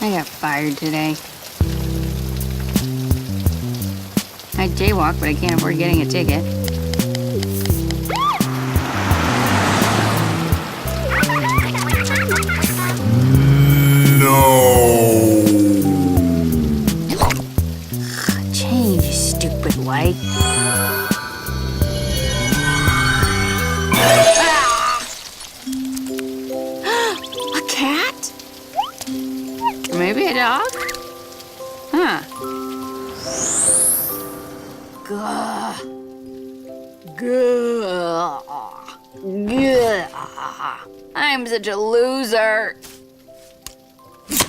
I got fired today. I jaywalk, but I can't afford getting a ticket. No! Change, you stupid light. A cat? Maybe a dog? Huh. Gah. Gah. Gah. I'm such a loser.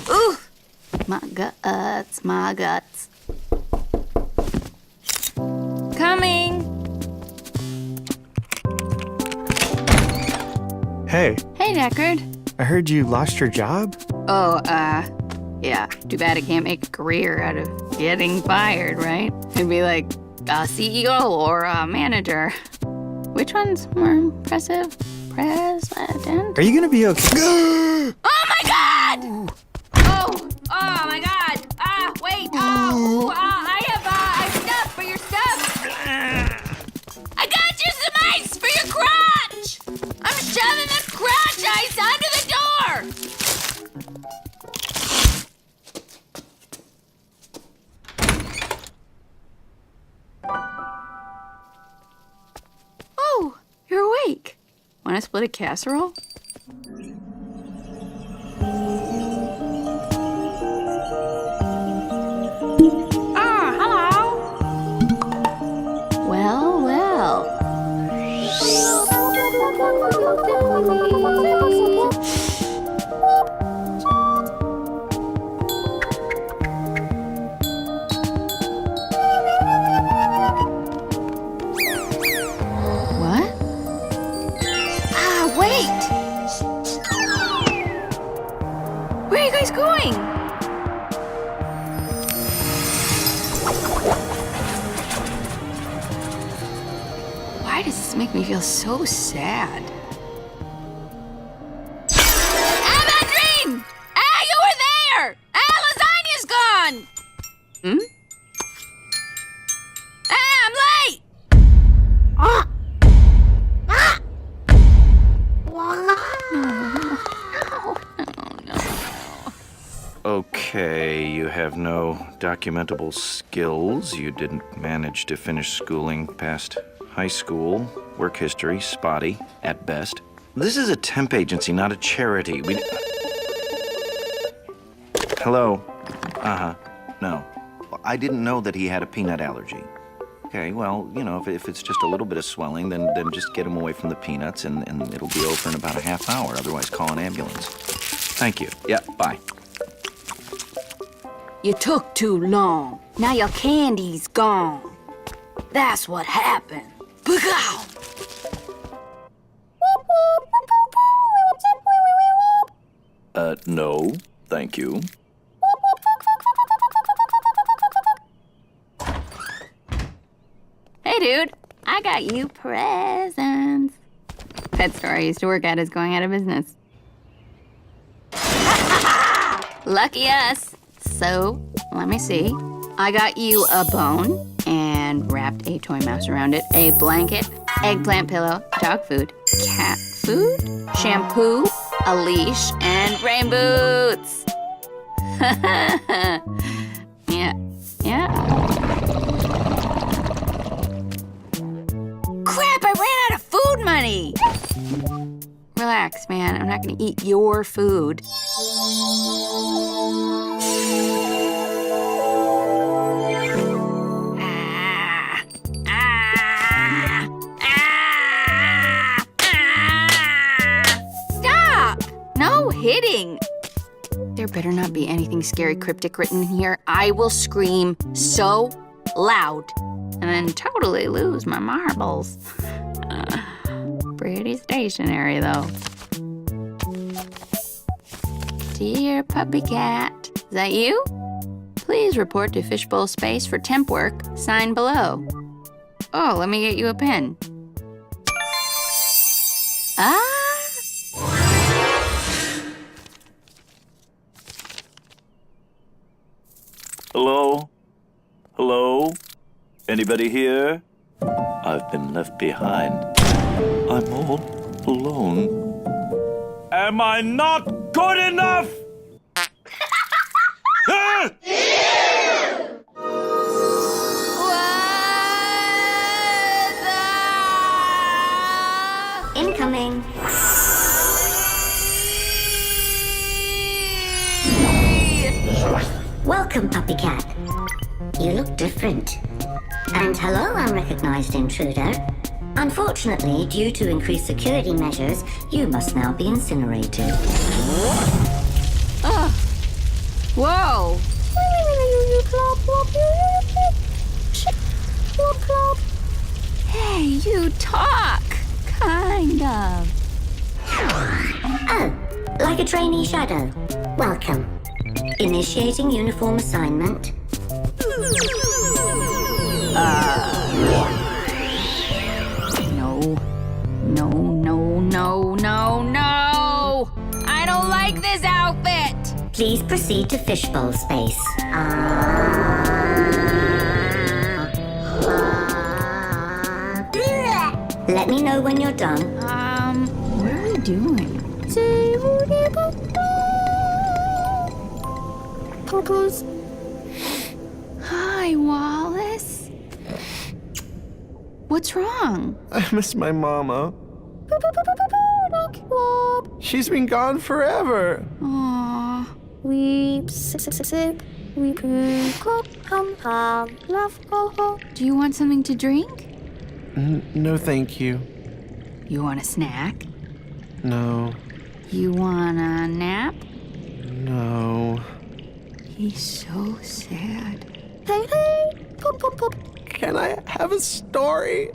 Ooh. My guts, my guts. Coming. Hey, Hey, Deckard. I heard you lost your job? Oh, yeah. Too bad I can't make a career out of getting fired, right? I'd be like a CEO or a manager. Which one's more impressive? President? Are you gonna be okay? Oh my God! Oh my God! Wait! I have stuff for your stuff. I got you some ice for your crotch. I'm shoving the crotch ice under the door. Oh, you're awake. Want to split a casserole? Hello. Well, well. What? Wait! Where are you guys going? Why does this make me feel so sad? Madrine! You were there! Lasagna's gone! Hmm? I'm late! Okay, you have no documentable skills. You didn't manage to finish schooling past high school. Work history, spotty, at best. This is a temp agency, not a charity. Hello? No. I didn't know that he had a peanut allergy. Okay, well, you know, if it's just a little bit of swelling, then just get him away from the peanuts and it'll be over in about a half hour. Otherwise, call an ambulance. Thank you. Yeah, bye. You took too long. Now your candy's gone. That's what happened. Pow! No, thank you. Hey, dude. I got you presents. Pet store I used to work at is going out of business. Lucky us. So, let me see. I got you a bone and wrapped a toy mouse around it, a blanket, eggplant pillow, dog food, cat food, shampoo, a leash, and rain boots. Yeah. Crap, I ran out of food money. Relax, man. I'm not gonna eat your food. Stop! No hitting. There better not be anything scary cryptic written in here. I will scream so loud and then totally lose my marbles. Pretty stationary, though. Dear Puppycat, is that you? Please report to Fishbowl Space for temp work. Sign below. Oh, let me get you a pen. Anybody here? I've been left behind. I'm all alone. Am I not good enough? Ah! Incoming. Welcome, Puppycat. You look different. And hello, unrecognized intruder. Unfortunately, due to increased security measures, you must now be incinerated. Whoa! Hey, you talk! Kind of. Oh, like a trainee shadow. Welcome. Initiating uniform assignment. No. I don't like this outfit. Please proceed to fishbowl space. Let me know when you're done. What are we doing? Hi, Wallace. What's wrong? I miss my mama. She's been gone forever. Aww. Do you want something to drink? No, thank you. You want a snack? No. You want a nap? No. He's so sad. Can I have a story?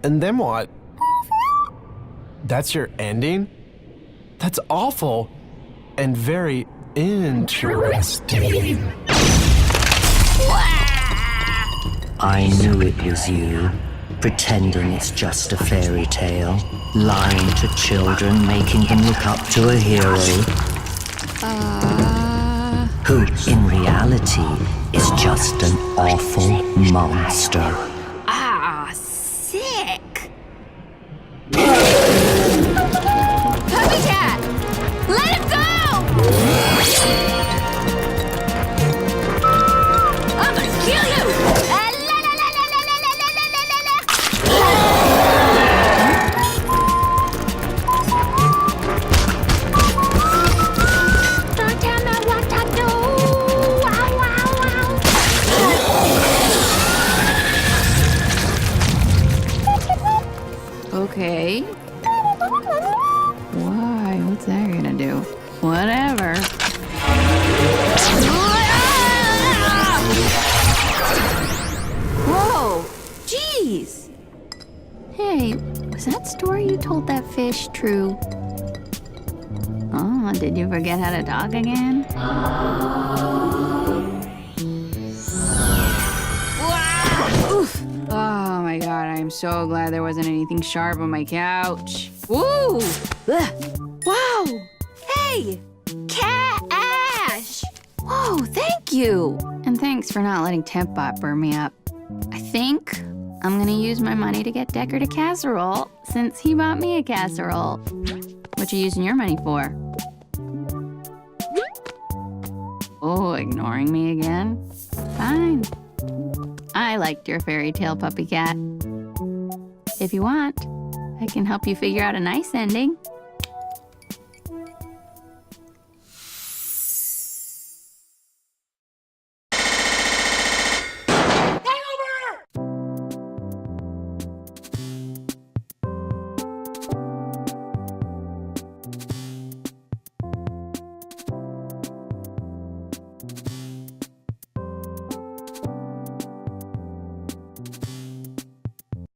And then what? That's your ending? That's awful and very interesting. I knew it was you, pretending it's just a fairy tale, lying to children, making them look up to a hero, who in reality is just an awful monster. Sick. Puppycat! Let him go! I'm gonna kill you! Don't tell me what to do! Wow, wow, wow! Okay. Why? What's that gonna do? Whatever. Whoa! Jeez! Hey, was that story you told that fish true? Oh, did you forget how to talk again? Oof. Oh my god, I'm so glad there wasn't anything sharp on my couch. Woo! Ugh. Wow! Hey! Cash! Whoa, thank you! And thanks for not letting Tempbot burn me up. I think I'm gonna use my money to get Decker a casserole since he bought me a casserole. What you using your money for? Oh, ignoring me again? Fine. I liked your fairy tale, Puppycat. If you want, I can help you figure out a nice ending.